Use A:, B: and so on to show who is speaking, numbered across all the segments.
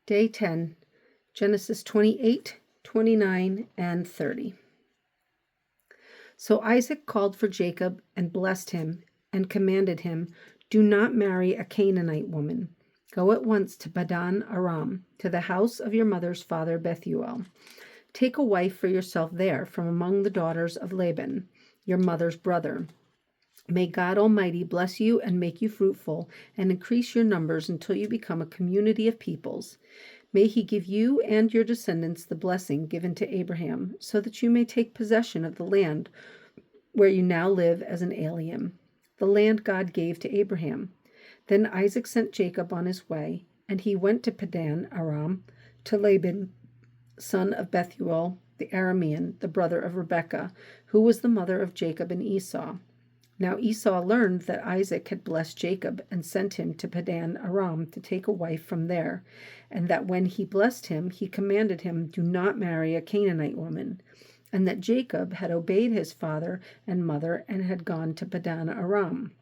A: Day 10, Genesis 28, 29, and 30. So Isaac called for Jacob and blessed him and commanded him, "Do not marry a Canaanite woman. Go at once to Padan Aram, to the house of your mother's father Bethuel. Take a wife for yourself there from among the daughters of Laban, your mother's brother. May God Almighty bless you and make you fruitful and increase your numbers until you become a community of peoples. May he give you and your descendants the blessing given to Abraham, so that you may take possession of the land where you now live as an alien, the land God gave to Abraham." Then Isaac sent Jacob on his way, and he went to Padan Aram, to Laban, son of Bethuel the Aramean, the brother of Rebekah, who was the mother of Jacob and Esau. Now Esau learned that Isaac had blessed Jacob and sent him to Padan Aram to take a wife from there, and that when he blessed him, he commanded him, "Do not marry a Canaanite woman," and that Jacob had obeyed his father and mother and had gone to Padan Aram.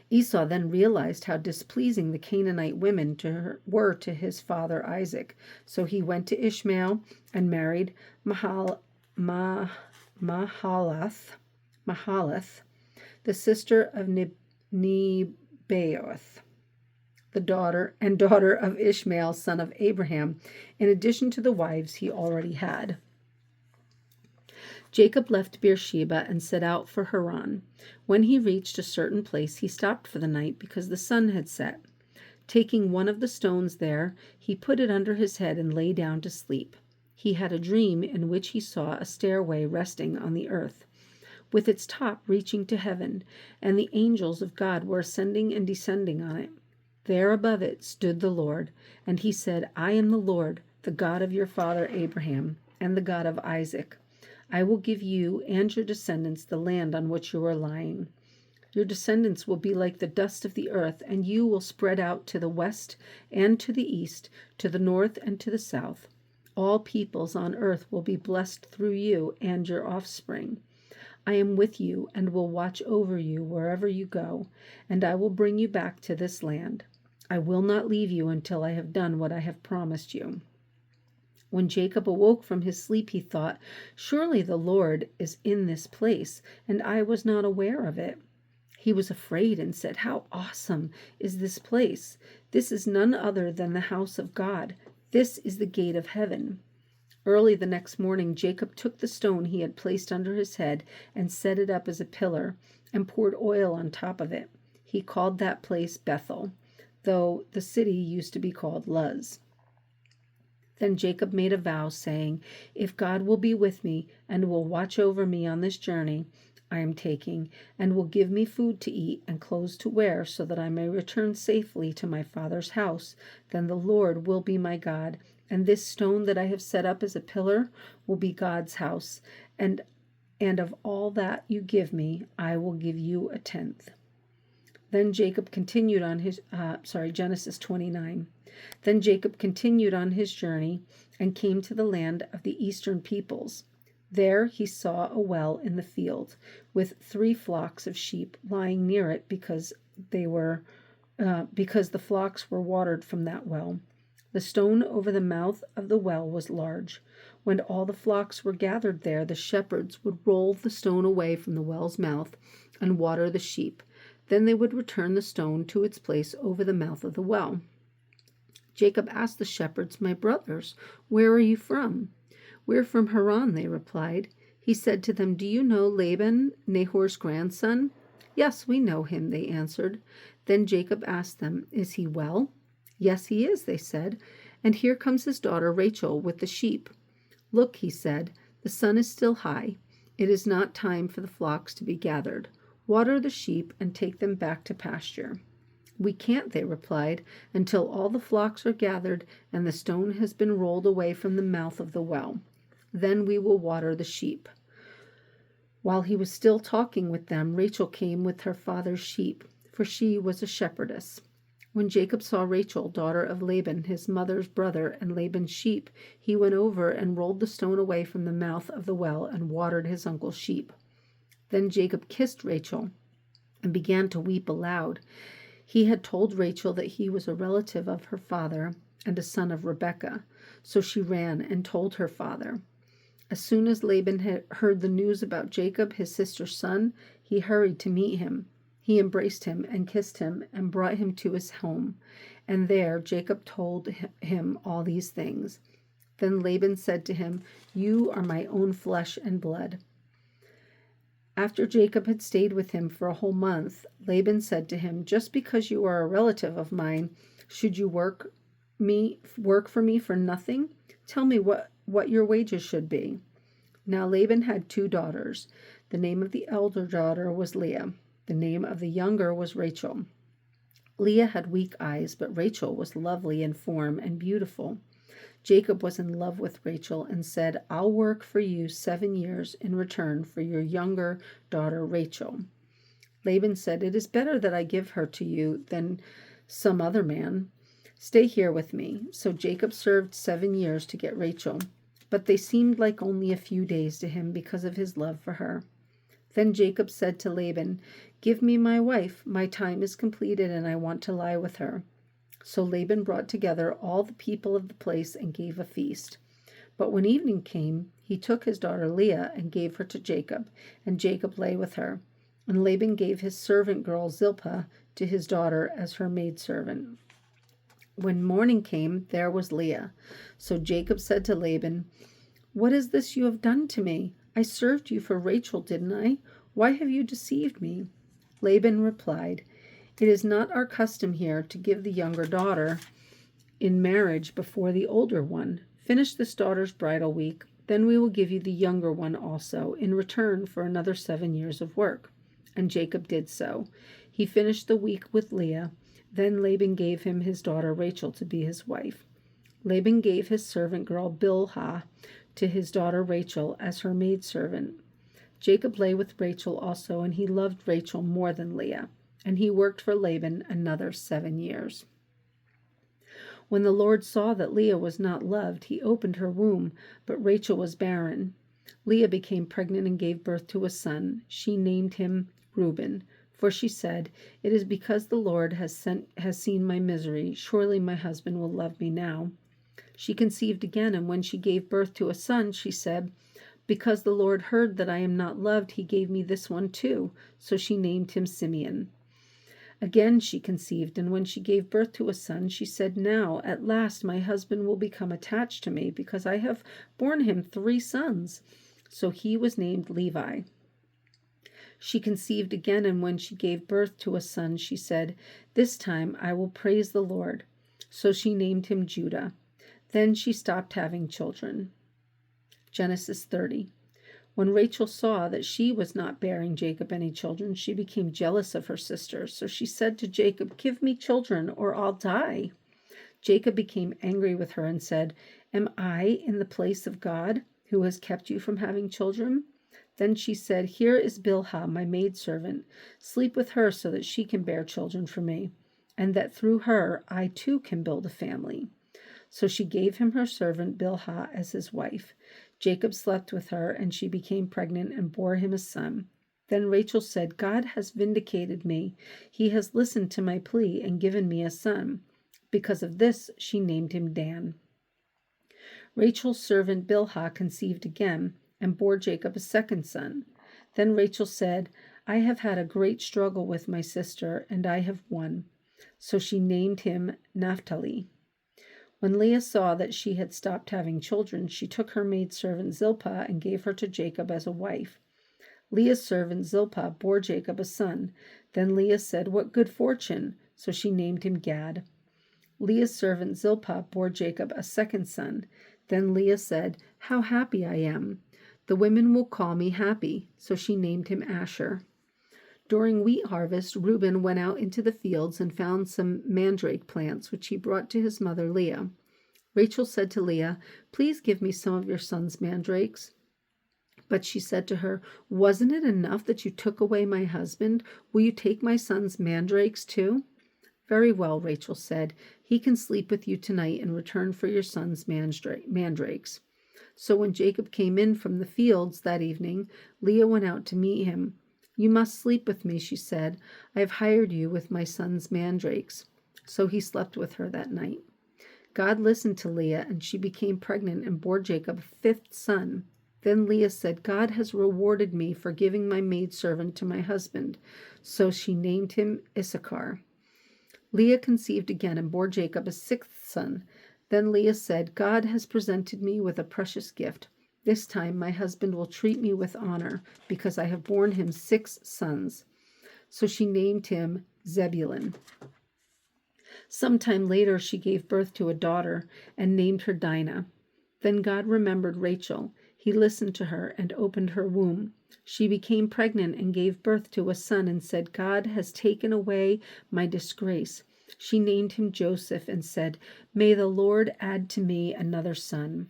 A: Esau then realized how displeasing the Canaanite women were to his father Isaac, so he went to Ishmael and married Mahalath, the sister of Nebaioth, the daughter of Ishmael, son of Abraham, in addition to the wives he already had. Jacob left Beersheba and set out for Haran. When he reached a certain place, he stopped for the night because the sun had set. Taking one of the stones there, he put it under his head and lay down to sleep. He had a dream in which he saw a stairway resting on the earth, with its top reaching to heaven, and the angels of God were ascending and descending on it. There above it stood the Lord, and he said, "I am the Lord, the God of your father Abraham, and the God of Isaac. I will give you and your descendants the land on which you are lying. Your descendants will be like the dust of the earth, and you will spread out to the west and to the east, to the north and to the south. All peoples on earth will be blessed through you and your offspring. I am with you and will watch over you wherever you go, and I will bring you back to this land. I will not leave you until I have done what I have promised you." When Jacob awoke from his sleep, he thought, "Surely the Lord is in this place, and I was not aware of it." He was afraid and said, "How awesome is this place! This is none other than the house of God. This is the gate of heaven." Early the next morning, Jacob took the stone he had placed under his head and set it up as a pillar and poured oil on top of it. He called that place Bethel, though the city used to be called Luz. Then Jacob made a vow, saying, "If God will be with me and will watch over me on this journey I am taking, and will give me food to eat and clothes to wear, so that I may return safely to my father's house, then the Lord will be my God, and this stone that I have set up as a pillar will be God's house, and of all that you give me, I will give you a tenth." Then Jacob continued on his, Genesis 29. Then Jacob continued on his journey and came to the land of the eastern peoples. There he saw a well in the field with 3 flocks of sheep lying near it because the flocks were watered from that well. The stone over the mouth of the well was large. When all the flocks were gathered there, the shepherds would roll the stone away from the well's mouth and water the sheep. Then they would return the stone to its place over the mouth of the well. Jacob asked the shepherds, "My brothers, where are you from?" "We're from Haran," they replied. He said to them, "Do you know Laban, Nahor's grandson?" "Yes, we know him," they answered. Then Jacob asked them, "Is he well?" "Yes, he is," they said. "And here comes his daughter Rachel with the sheep." "Look," he said, "the sun is still high. It is not time for the flocks to be gathered. Water the sheep and take them back to pasture." "We can't," they replied, "until all the flocks are gathered and the stone has been rolled away from the mouth of the well. Then we will water the sheep." While he was still talking with them, Rachel came with her father's sheep, for she was a shepherdess. When Jacob saw Rachel, daughter of Laban, his mother's brother, and Laban's sheep, he went over and rolled the stone away from the mouth of the well and watered his uncle's sheep. Then Jacob kissed Rachel and began to weep aloud. He had told Rachel that he was a relative of her father and a son of Rebekah. So she ran and told her father. As soon as Laban had heard the news about Jacob, his sister's son, he hurried to meet him. He embraced him and kissed him and brought him to his home. And there Jacob told him all these things. Then Laban said to him, "You are my own flesh and blood." After Jacob had stayed with him for a whole month, Laban said to him, "Just because you are a relative of mine, should you work for me for nothing? Tell me what your wages should be." Now Laban had 2 daughters. The name of the elder daughter was Leah. The name of the younger was Rachel. Leah had weak eyes, but Rachel was lovely in form and beautiful. Jacob was in love with Rachel and said, "I'll work for you 7 years in return for your younger daughter Rachel." Laban said, "It is better that I give her to you than some other man. Stay here with me." So Jacob served 7 years to get Rachel, but they seemed like only a few days to him because of his love for her. Then Jacob said to Laban, "Give me my wife. My time is completed and I want to lie with her." So Laban brought together all the people of the place and gave a feast. But when evening came, he took his daughter Leah and gave her to Jacob, and Jacob lay with her. And Laban gave his servant girl Zilpah to his daughter as her maidservant. When morning came, there was Leah. So Jacob said to Laban, "What is this you have done to me? I served you for Rachel, didn't I? Why have you deceived me?" Laban replied, "It is not our custom here to give the younger daughter in marriage before the older one. Finish this daughter's bridal week, then we will give you the younger one also, in return for another 7 years of work." And Jacob did so. He finished the week with Leah. Then Laban gave him his daughter Rachel to be his wife. Laban gave his servant girl Bilhah to his daughter Rachel as her maidservant. Jacob lay with Rachel also, and he loved Rachel more than Leah. And he worked for Laban another 7 years. When the Lord saw that Leah was not loved, he opened her womb, but Rachel was barren. Leah became pregnant and gave birth to a son. She named him Reuben, for she said, "It is because the Lord has seen my misery. Surely my husband will love me now." She conceived again, and when she gave birth to a son, she said, "Because the Lord heard that I am not loved, he gave me this one too." So she named him Simeon. Again she conceived, and when she gave birth to a son, she said, "Now, at last, my husband will become attached to me, because I have borne him 3 sons." So he was named Levi. She conceived again, and when she gave birth to a son, she said, "This time I will praise the Lord." So she named him Judah. Then she stopped having children. Genesis 30. When Rachel saw that she was not bearing Jacob any children, she became jealous of her sister. So she said to Jacob, "Give me children, or I'll die." Jacob became angry with her and said, "Am I in the place of God, who has kept you from having children?" Then she said, "Here is Bilhah, my maidservant. Sleep with her so that she can bear children for me, and that through her I too can build a family." So she gave him her servant Bilhah as his wife. Jacob slept with her, and she became pregnant and bore him a son. Then Rachel said, "God has vindicated me. He has listened to my plea and given me a son." Because of this, she named him Dan. Rachel's servant Bilhah conceived again and bore Jacob a second son. Then Rachel said, "I have had a great struggle with my sister, and I have won." So she named him Naphtali. When Leah saw that she had stopped having children, she took her maidservant Zilpah and gave her to Jacob as a wife. Leah's servant Zilpah bore Jacob a son. Then Leah said, "What good fortune!" So she named him Gad. Leah's servant Zilpah bore Jacob a second son. Then Leah said, "How happy I am! The women will call me happy." So she named him Asher. During wheat harvest, Reuben went out into the fields and found some mandrake plants, which he brought to his mother Leah. Rachel said to Leah, "Please give me some of your son's mandrakes." But she said to her, "Wasn't it enough that you took away my husband? Will you take my son's mandrakes too?" "Very well," Rachel said. "He can sleep with you tonight in return for your son's mandrakes." So when Jacob came in from the fields that evening, Leah went out to meet him. "You must sleep with me," she said. "I have hired you with my son's mandrakes." So he slept with her that night. God listened to Leah, and she became pregnant and bore Jacob a fifth son. Then Leah said, God has rewarded me for giving my maidservant to my husband. So she named him Issachar. Leah conceived again and bore Jacob a sixth son. Then Leah said, God has presented me with a precious gift. This time my husband will treat me with honor, because I have borne him 6 sons. So she named him Zebulun. Sometime later she gave birth to a daughter and named her Dinah. Then God remembered Rachel. He listened to her and opened her womb. She became pregnant and gave birth to a son and said, God has taken away my disgrace. She named him Joseph and said, May the Lord add to me another son.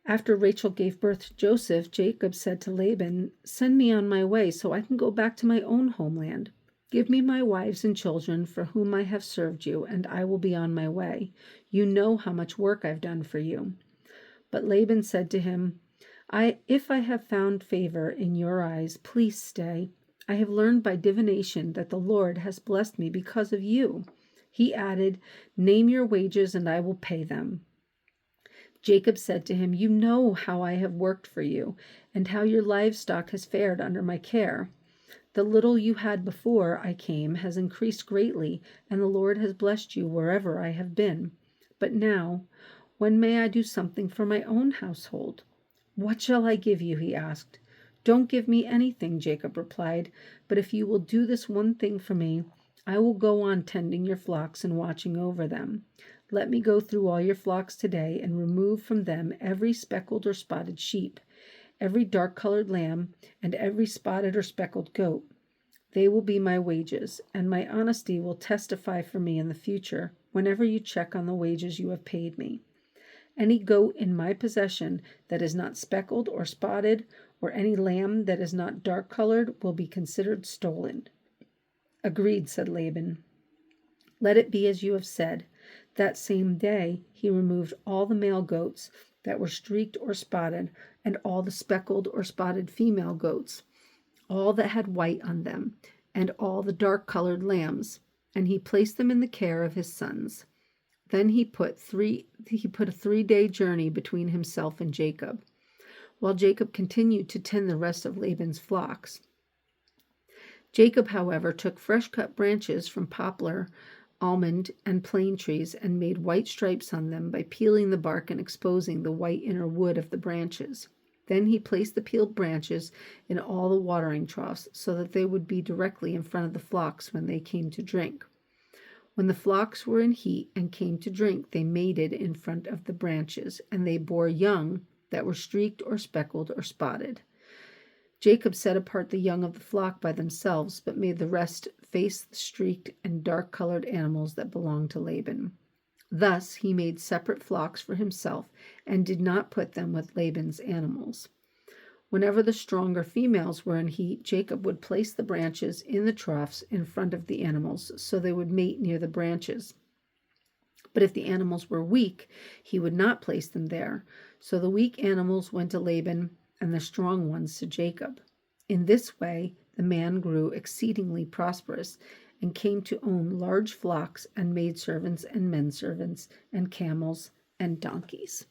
A: After Rachel gave birth to Joseph, Jacob said to Laban, Send me on my way so I can go back to my own homeland. Give me my wives and children for whom I have served you, and I will be on my way. You know how much work I've done for you. But Laban said to him, If I have found favor in your eyes, please stay. I have learned by divination that the Lord has blessed me because of you. He added, Name your wages and I will pay them. Jacob said to him, You know how I have worked for you, and how your livestock has fared under my care. The little you had before I came has increased greatly, and the Lord has blessed you wherever I have been. But now, when may I do something for my own household? What shall I give you? He asked. Don't give me anything, Jacob replied, but if you will do this one thing for me, I will go on tending your flocks and watching over them. Let me go through all your flocks today and remove from them every speckled or spotted sheep, every dark-colored lamb, and every spotted or speckled goat. They will be my wages, and my honesty will testify for me in the future whenever you check on the wages you have paid me. Any goat in my possession that is not speckled or spotted, or any lamb that is not dark-colored, will be considered stolen. Agreed, said Laban. Let it be as you have said. That same day he removed all the male goats that were streaked or spotted, and all the speckled or spotted female goats, all that had white on them, and all the dark-colored lambs, and he placed them in the care of his sons. Then he put a 3-day journey between himself and Jacob, while Jacob continued to tend the rest of Laban's flocks. Jacob, however, took fresh-cut branches from poplar, almond, and plane trees and made white stripes on them by peeling the bark and exposing the white inner wood of the branches. Then he placed the peeled branches in all the watering troughs so that they would be directly in front of the flocks when they came to drink. When the flocks were in heat and came to drink, they mated in front of the branches, and they bore young that were streaked or speckled or spotted. Jacob set apart the young of the flock by themselves, but made the rest face the streaked and dark-colored animals that belonged to Laban. Thus he made separate flocks for himself and did not put them with Laban's animals. Whenever the stronger females were in heat, Jacob would place the branches in the troughs in front of the animals, so they would mate near the branches. But if the animals were weak, he would not place them there. So the weak animals went to Laban, and the strong ones to Jacob. In this way, the man grew exceedingly prosperous and came to own large flocks and maidservants and menservants and camels and donkeys.